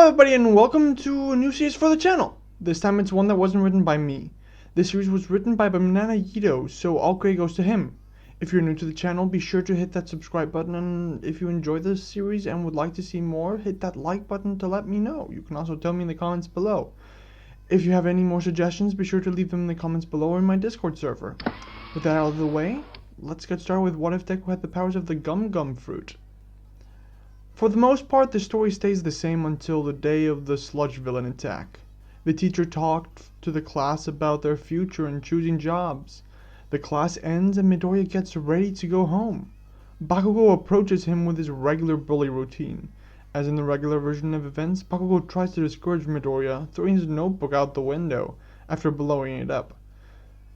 everybody, and welcome to a new series for the channel. This time it's one that wasn't written by me. This series was written by BananaYeeto, so all credit goes to him. If you're new to the channel, be sure to hit that subscribe button, and if you enjoy this series and would like to see more, hit that like button to let me know. You can also tell me in the comments below. If you have any more suggestions, be sure to leave them in the comments below or in my Discord server. With that out of the way, let's get started with what if Deku had the powers of the Gum Gum fruit. For the most part, the story stays the same until the day of the sludge villain attack. The teacher talked to the class about their future and choosing jobs. The class ends and Midoriya gets ready to go home. Bakugo approaches him with his regular bully routine. As in the regular version of events, Bakugo tries to discourage Midoriya, throwing his notebook out the window after blowing it up.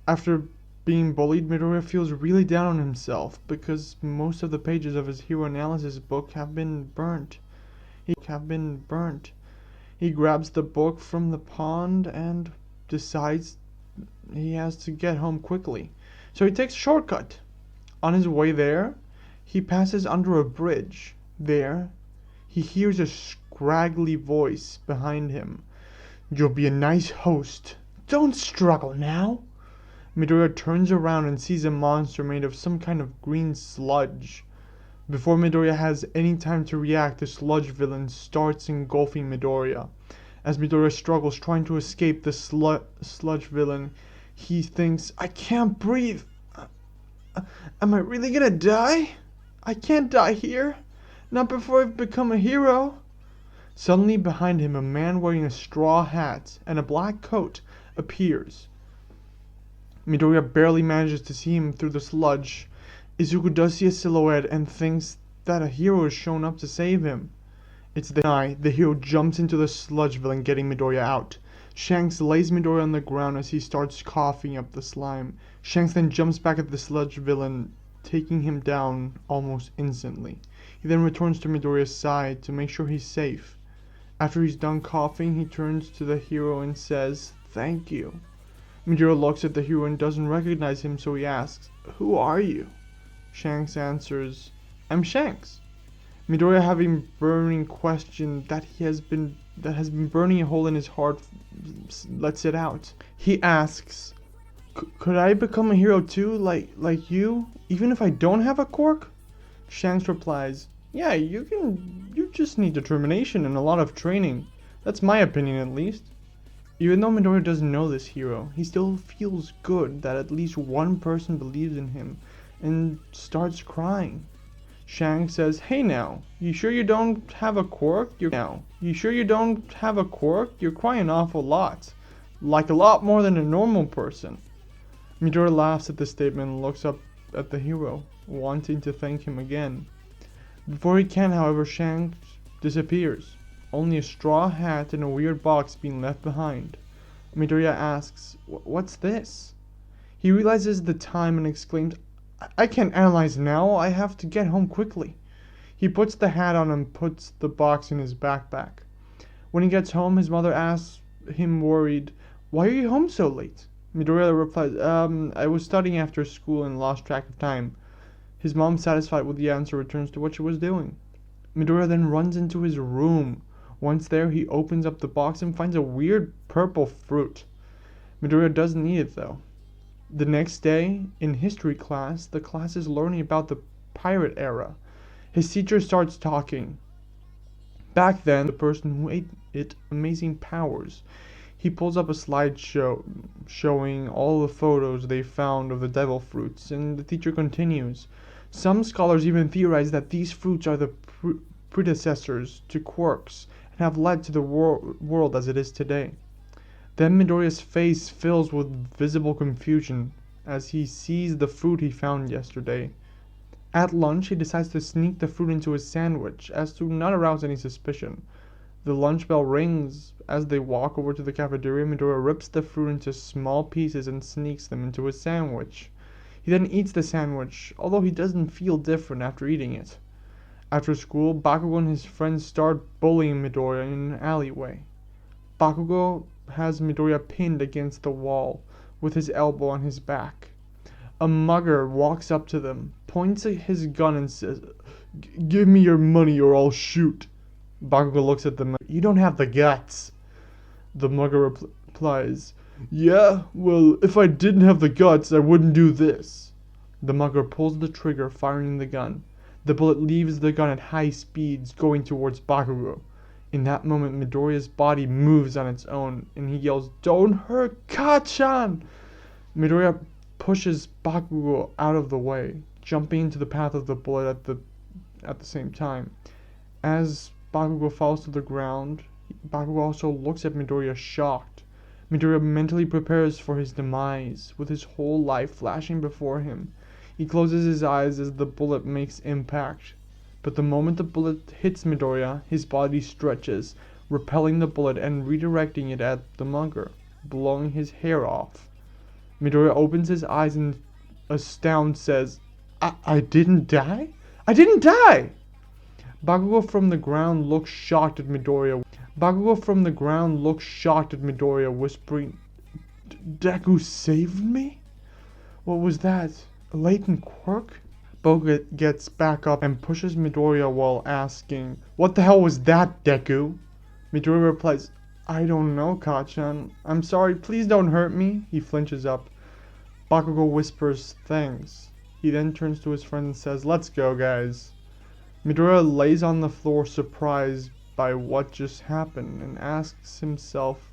After being bullied, Midoriya feels really down on himself because most of the pages of his hero analysis book have been burnt. He grabs the book from the pond and decides he has to get home quickly. So he takes a shortcut. On his way there, he passes under a bridge. There, he hears a scraggly voice behind him. "You'll be a nice host. Don't struggle now." Midoriya turns around and sees a monster made of some kind of green sludge. Before Midoriya has any time to react, the sludge villain starts engulfing Midoriya. As Midoriya struggles trying to escape the sludge villain, he thinks, "I can't breathe. Am I really gonna die? I can't die here. Not before I've become a hero." Suddenly behind him, a man wearing a straw hat and a black coat appears. Midoriya barely manages to see him through the sludge. Izuku does see a silhouette and thinks that a hero has shown up to save him. It's the hero jumps into the sludge villain, getting Midoriya out. Shanks lays Midoriya on the ground as he starts coughing up the slime. Shanks then jumps back at the sludge villain, taking him down almost instantly. He then returns to Midoriya's side to make sure he's safe. After he's done coughing, he turns to the hero and says, "Thank you." Midoriya looks at the hero and doesn't recognize him, so he asks, "Who are you?" Shanks answers, "I'm Shanks." Midoriya, having a burning question that has been burning a hole in his heart, lets it out. He asks, "Could I become a hero too, like you, even if I don't have a quirk?" Shanks replies, "Yeah, you can. You just need determination and a lot of training. That's my opinion, at least." Even though Midoriya doesn't know this hero, he still feels good that at least one person believes in him and starts crying. Shanks says, "Hey now, you sure you don't have a quirk? You're crying an awful lot. Like a lot more than a normal person." Midoriya laughs at this statement and looks up at the hero, wanting to thank him again. Before he can, however, Shanks disappears. Only a straw hat and a weird box being left behind. Midoriya asks, "What's this?" He realizes the time and exclaims, "I can't analyze now, I have to get home quickly." He puts the hat on and puts the box in his backpack. When he gets home, his mother asks him worried, "Why are you home so late?" Midoriya replies, I was studying after school and lost track of time." His mom, satisfied with the answer, returns to what she was doing. Midoriya then runs into his room. Once there, he opens up the box and finds a weird purple fruit. Midoriya doesn't eat it though. The next day, in history class, the class is learning about the pirate era. His teacher starts talking. Back then, the person who ate it amazing powers. He pulls up a slideshow showing all the photos they found of the devil fruits, and the teacher continues. Some scholars even theorize that these fruits are the predecessors to quirks and have led to the world as it is today. Then Midoriya's face fills with visible confusion as he sees the fruit he found yesterday. At lunch, he decides to sneak the fruit into his sandwich as to not arouse any suspicion. The lunch bell rings. As they walk over to the cafeteria, Midoriya rips the fruit into small pieces and sneaks them into his sandwich. He then eats the sandwich, although he doesn't feel different after eating it. After school, Bakugo and his friends start bullying Midoriya in an alleyway. Bakugo has Midoriya pinned against the wall with his elbow on his back. A mugger walks up to them, points at his gun and says, "Give me your money or I'll shoot." Bakugo looks at the mugger. You don't have the guts. The mugger replies, yeah, well, if I didn't have the guts, I wouldn't do this. The mugger pulls the trigger, firing the gun. The bullet leaves the gun at high speeds, going towards Bakugo. In that moment, Midoriya's body moves on its own, and he yells, don't hurt Kacchan! Midoriya pushes Bakugo out of the way, jumping into the path of the bullet at the same time. As Bakugo falls to the ground, Bakugo also looks at Midoriya shocked. Midoriya mentally prepares for his demise, with his whole life flashing before him. He closes his eyes as the bullet makes impact. But the moment the bullet hits Midoriya, his body stretches, repelling the bullet and redirecting it at the mugger, blowing his hair off. Midoriya opens his eyes and astounded says, I didn't die? I didn't die! Bakugo from the ground looks shocked at Midoriya. Whispering, Deku saved me? What was that? A latent quirk? Bakugo gets back up and pushes Midoriya while asking, what the hell was that, Deku? Midoriya replies, I don't know, Kacchan. I'm sorry, please don't hurt me. He flinches up. Bakugo whispers, thanks. He then turns to his friend and says, let's go, guys. Midoriya lays on the floor surprised by what just happened and asks himself,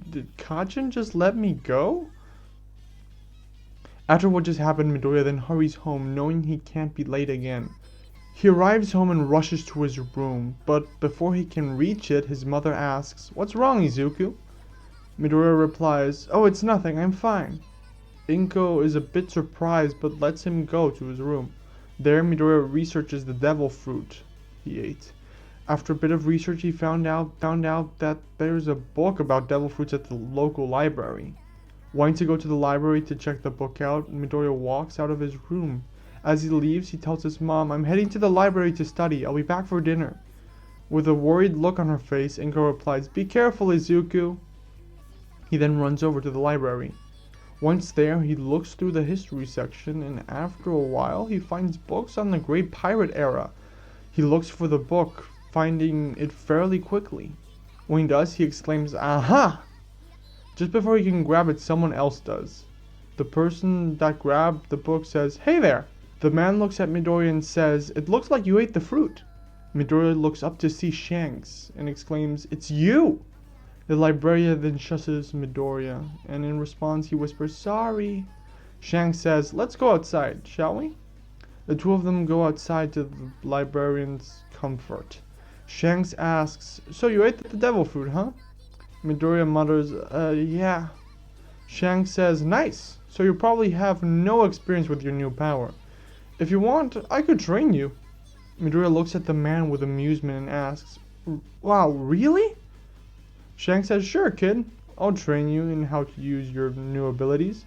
did Kacchan just let me go? After what just happened, Midoriya then hurries home, knowing he can't be late again. He arrives home and rushes to his room, but before he can reach it, his mother asks, what's wrong, Izuku? Midoriya replies, oh, it's nothing, I'm fine. Inko is a bit surprised, but lets him go to his room. There, Midoriya researches the devil fruit he ate. After a bit of research, he found out that there's a book about devil fruits at the local library. Wanting to go to the library to check the book out, Midoriya walks out of his room. As he leaves, he tells his mom, I'm heading to the library to study. I'll be back for dinner. With a worried look on her face, Inko replies, be careful, Izuku. He then runs over to the library. Once there, he looks through the history section, and after a while, he finds books on the Great Pirate era. He looks for the book, finding it fairly quickly. When he does, he exclaims, aha! Just before he can grab it, someone else does. The person that grabbed the book says, hey there! The man looks at Midoriya and says, it looks like you ate the fruit. Midoriya looks up to see Shanks and exclaims, it's you! The librarian then shushes Midoriya, and in response he whispers, sorry. Shanks says, let's go outside, shall we? The two of them go outside to the librarian's comfort. Shanks asks, so you ate the devil fruit, huh? Midoriya mutters, yeah. Shanks says, nice, so you probably have no experience with your new power. If you want, I could train you. Midoriya looks at the man with amusement and asks, wow, really? Shanks says, sure, kid. I'll train you in how to use your new abilities.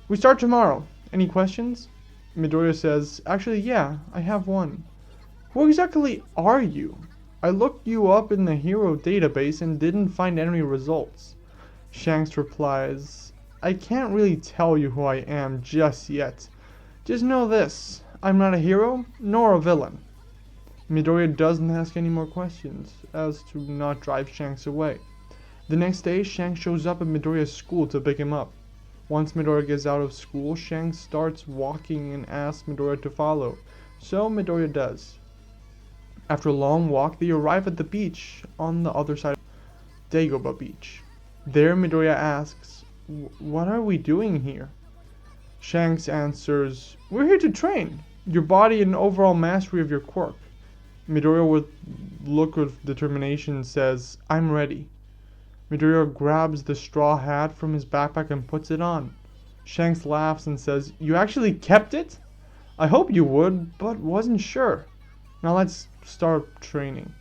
We start tomorrow. Any questions? Midoriya says, actually, yeah, I have one. Who exactly are you? I looked you up in the hero database and didn't find any results. Shanks replies, I can't really tell you who I am just yet. Just know this, I'm not a hero, nor a villain. Midoriya doesn't ask any more questions, as to not drive Shanks away. The next day, Shanks shows up at Midoriya's school to pick him up. Once Midoriya gets out of school, Shanks starts walking and asks Midoriya to follow, so Midoriya does. After a long walk, they arrive at the beach on the other side of Dagobah Beach. There, Midoriya asks, what are we doing here? Shanks answers, we're here to train your body and overall mastery of your quirk. Midoriya, with a look of determination, says, I'm ready. Midoriya grabs the straw hat from his backpack and puts it on. Shanks laughs and says, you actually kept it? I hoped you would, but wasn't sure. Now let's start training.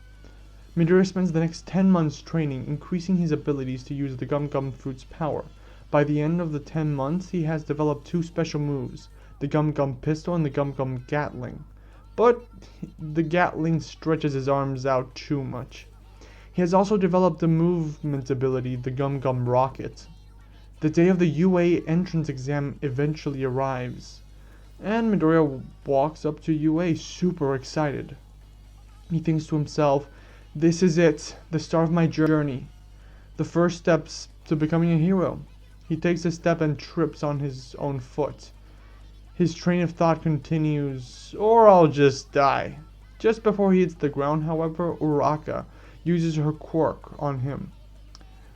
Midoriya spends the next 10 months training, increasing his abilities to use the Gum Gum Fruit's power. By the end of the 10 months, he has developed 2 special moves, the Gum Gum Pistol and the Gum Gum Gatling. But the Gatling stretches his arms out too much. He has also developed the movement ability, the Gum Gum Rocket. The day of the UA entrance exam eventually arrives, and Midoriya walks up to UA super excited. He thinks to himself, This is it, the start of my journey. The first steps to becoming a hero. He takes a step and trips on his own foot. His train of thought continues, or I'll just die. Just before he hits the ground, however, Uraka uses her quirk on him.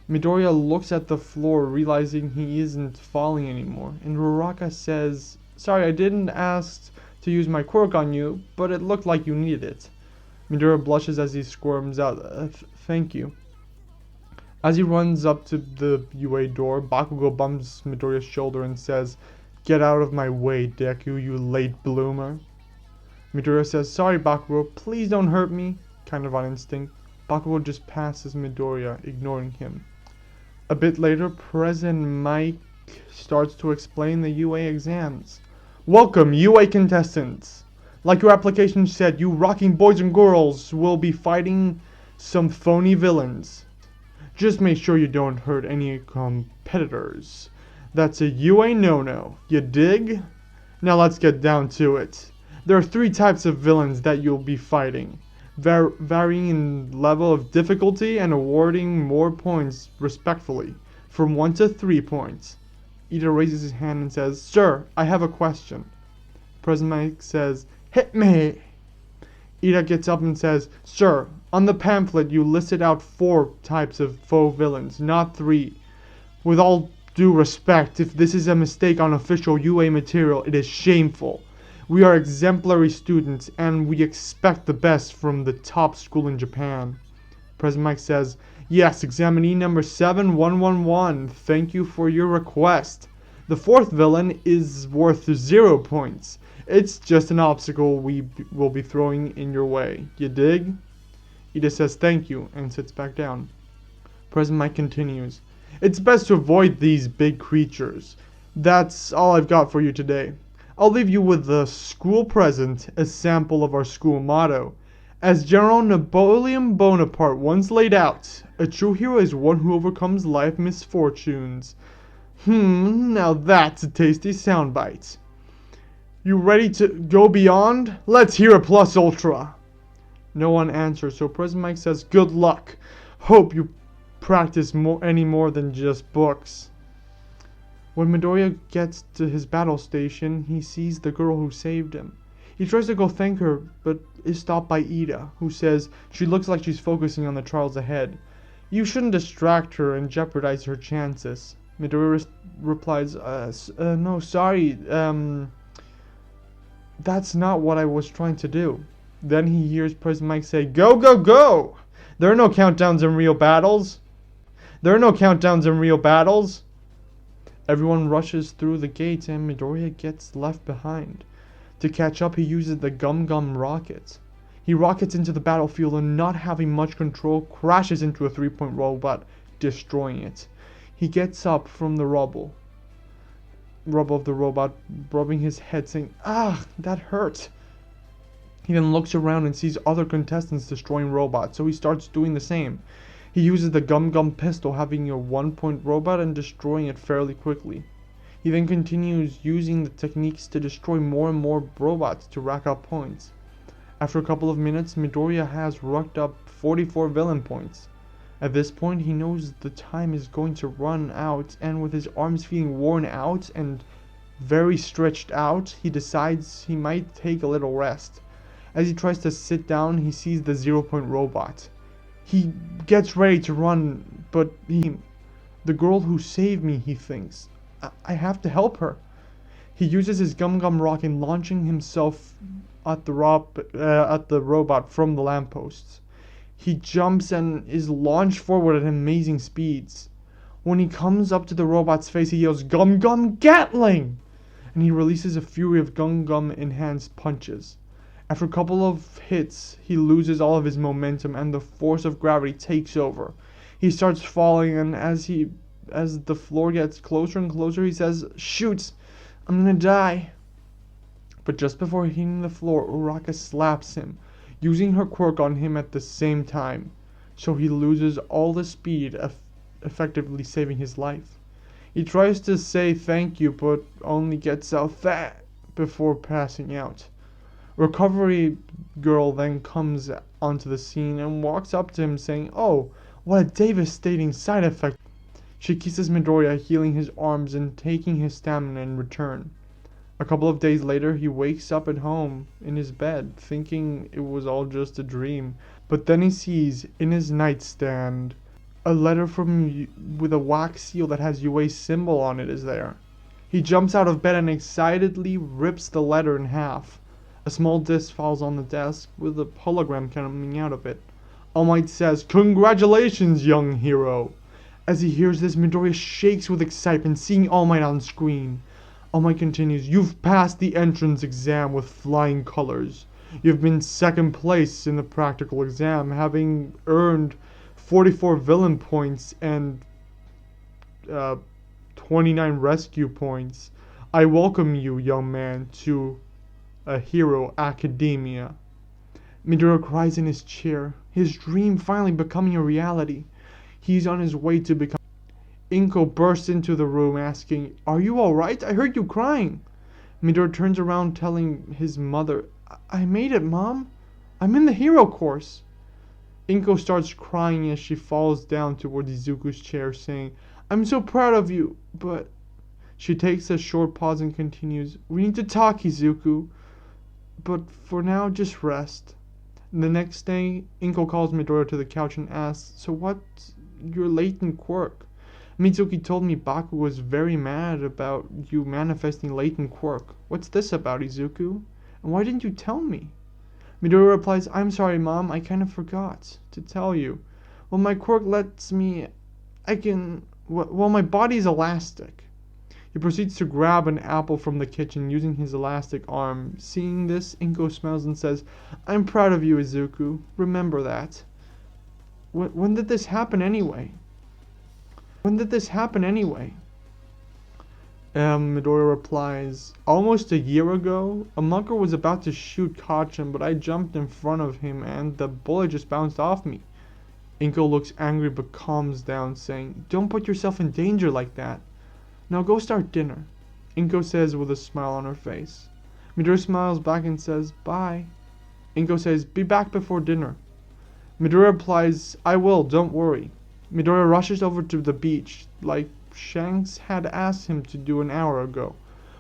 Midoriya looks at the floor, realizing he isn't falling anymore, and Uraka says, "Sorry, I didn't ask to use my quirk on you, but it looked like you needed it." Midoriya blushes as he squirms out, "Thank you." As he runs up to the UA door, Bakugo bumps Midoriya's shoulder and says, "Get out of my way, Deku, you late bloomer." Midoriya says, "Sorry, Bakugo, please don't hurt me," kind of on instinct. Bakugo just passes Midoriya, ignoring him. A bit later, President Mike starts to explain the UA exams. "Welcome, UA contestants! Like your application said, you rocking boys and girls will be fighting some phony villains. Just make sure you don't hurt any competitors. That's a UA no-no, you dig? Now let's get down to it. There are 3 types of villains that you'll be fighting, varying in level of difficulty and awarding more points respectfully, from 1 to 3 points." Ida raises his hand and says, "Sir, I have a question." President Mike says, "Hit me." Ida gets up and says, "Sir, on the pamphlet you listed out 4 types of faux villains, not 3. With all due respect, if this is a mistake on official UA material, it is shameful. We are exemplary students, and we expect the best from the top school in Japan." President Mike says, "Yes, examinee number 7111, thank you for your request. The 4th villain is worth 0 points. It's just an obstacle we will be throwing in your way. You dig?" Ida says thank you and sits back down. President Mike continues, "It's best to avoid these big creatures. That's all I've got for you today. I'll leave you with the school present, a sample of our school motto. As General Napoleon Bonaparte once laid out, a true hero is one who overcomes life misfortunes." Now that's a tasty soundbite. You ready to go beyond? Let's hear a plus ultra. No one answers, so President Mike says, "Good luck. Hope you practice any more than just books." When Midoriya gets to his battle station, he sees the girl who saved him. He tries to go thank her, but is stopped by Ida, who says she looks like she's focusing on the trials ahead. You shouldn't distract her and jeopardize her chances. Midoriya replies, "No, sorry, that's not what I was trying to do." Then he hears President Mike say, "Go, go, go! There are no countdowns in real battles. There are no countdowns in real battles." Everyone rushes through the gates and Midoriya gets left behind. To catch up, he uses the Gum Gum rocket. He rockets into the battlefield and, not having much control, crashes into a 3-point robot, destroying it. He gets up from the rubble of the robot, rubbing his head, saying, "Ah, that hurt." He then looks around and sees other contestants destroying robots, so he starts doing the same. He uses the Gum Gum pistol, having a 1-point robot and destroying it fairly quickly. He then continues using the techniques to destroy more and more robots to rack up points. After a couple of minutes, Midoriya has racked up 44 villain points. At this point, he knows the time is going to run out, and with his arms feeling worn out and very stretched out, he decides he might take a little rest. As he tries to sit down, he sees the 0-point robot. He gets ready to run, but the girl who saved me, he thinks. I have to help her. He uses his Gum Gum rocket, launching himself at the robot from the lampposts. He jumps and is launched forward at amazing speeds. When he comes up to the robot's face, he yells, "Gum Gum Gatling!" And he releases a fury of Gum Gum enhanced punches. After a couple of hits, he loses all of his momentum and the force of gravity takes over. He starts falling, and as the floor gets closer and closer, he says, "Shoot, I'm gonna die." But just before hitting the floor, Uraka slaps him, using her quirk on him at the same time, so he loses all the speed, effectively saving his life. He tries to say thank you, but only gets out that before passing out. Recovery girl then comes onto the scene and walks up to him saying, "Oh, what a devastating side effect." She kisses Midoriya, healing his arms and taking his stamina in return. A couple of days later, he wakes up at home in his bed, thinking it was all just a dream. But then he sees in his nightstand a letter from with a wax seal that has UA's symbol on it is there. He jumps out of bed and excitedly rips the letter in half. A small disc falls on the desk with a hologram coming out of it. All Might says, "Congratulations, young hero." As he hears this, Midoriya shakes with excitement, seeing All Might on screen. All Might continues, "You've passed the entrance exam with flying colors. You've been second place in the practical exam, having earned 44 villain points and 29 rescue points. I welcome you, young man, to a Hero Academia." Midoriya cries in his chair, his dream finally becoming a reality. He's on his way to become... Inko bursts into the room asking, "Are you alright? I heard you crying." Midoriya turns around telling his mother, "I made it, Mom. I'm in the hero course." Inko starts crying as she falls down toward Izuku's chair saying, "I'm so proud of you, but..." She takes a short pause and continues, "We need to talk, Izuku. But for now, just rest." The next day, Inko calls Midoriya to the couch and asks, "So what's your latent quirk?" "Mitsuki told me Baku was very mad about you manifesting latent quirk. What's this about, Izuku? And why didn't you tell me?" Midoriya replies, "I'm sorry, Mom, I kind of forgot to tell you. Well, my quirk lets me... Well, my body's elastic." He proceeds to grab an apple from the kitchen using his elastic arm. Seeing this, Inko smiles and says, "I'm proud of you, Izuku. Remember that." When did this happen anyway? Midoriya replies, "Almost a year ago, a mucker was about to shoot Kachin, but I jumped in front of him and the bullet just bounced off me." Inko looks angry but calms down, saying, "Don't put yourself in danger like that. Now go start dinner," Inko says with a smile on her face. Midoriya smiles back and says, "Bye." Inko says, "Be back before dinner." Midoriya replies, "I will, don't worry." Midoriya rushes over to the beach, like Shanks had asked him to do an hour ago.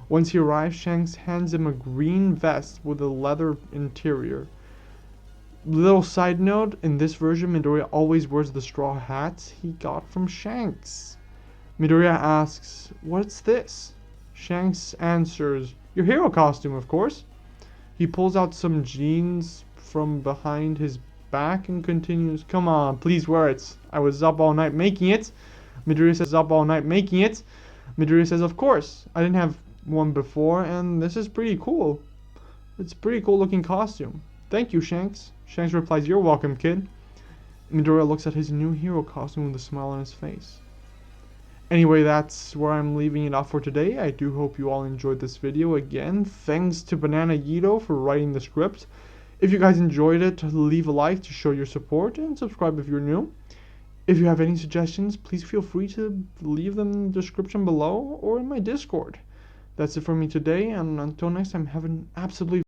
Once he arrives, Shanks hands him a green vest with a leather interior. Little side note, in this version, Midoriya always wears the straw hat he got from Shanks. Midoriya asks, "What's this?" Shanks answers, "Your hero costume, of course." He pulls out some jeans from behind his back and continues, "Come on, please wear it. I was up all night making it." Midoriya says, "Of course. I didn't have one before, and this is pretty cool. It's a pretty cool looking costume. Thank you, Shanks." Shanks replies, "You're welcome, kid." Midoriya looks at his new hero costume with a smile on his face. Anyway, that's where I'm leaving it off for today. I do hope you all enjoyed this video. Again, thanks to BananaYeeto for writing the script. If you guys enjoyed it, leave a like to show your support and subscribe if you're new. If you have any suggestions, please feel free to leave them in the description below or in my Discord. That's it for me today, and until next time, have an absolutely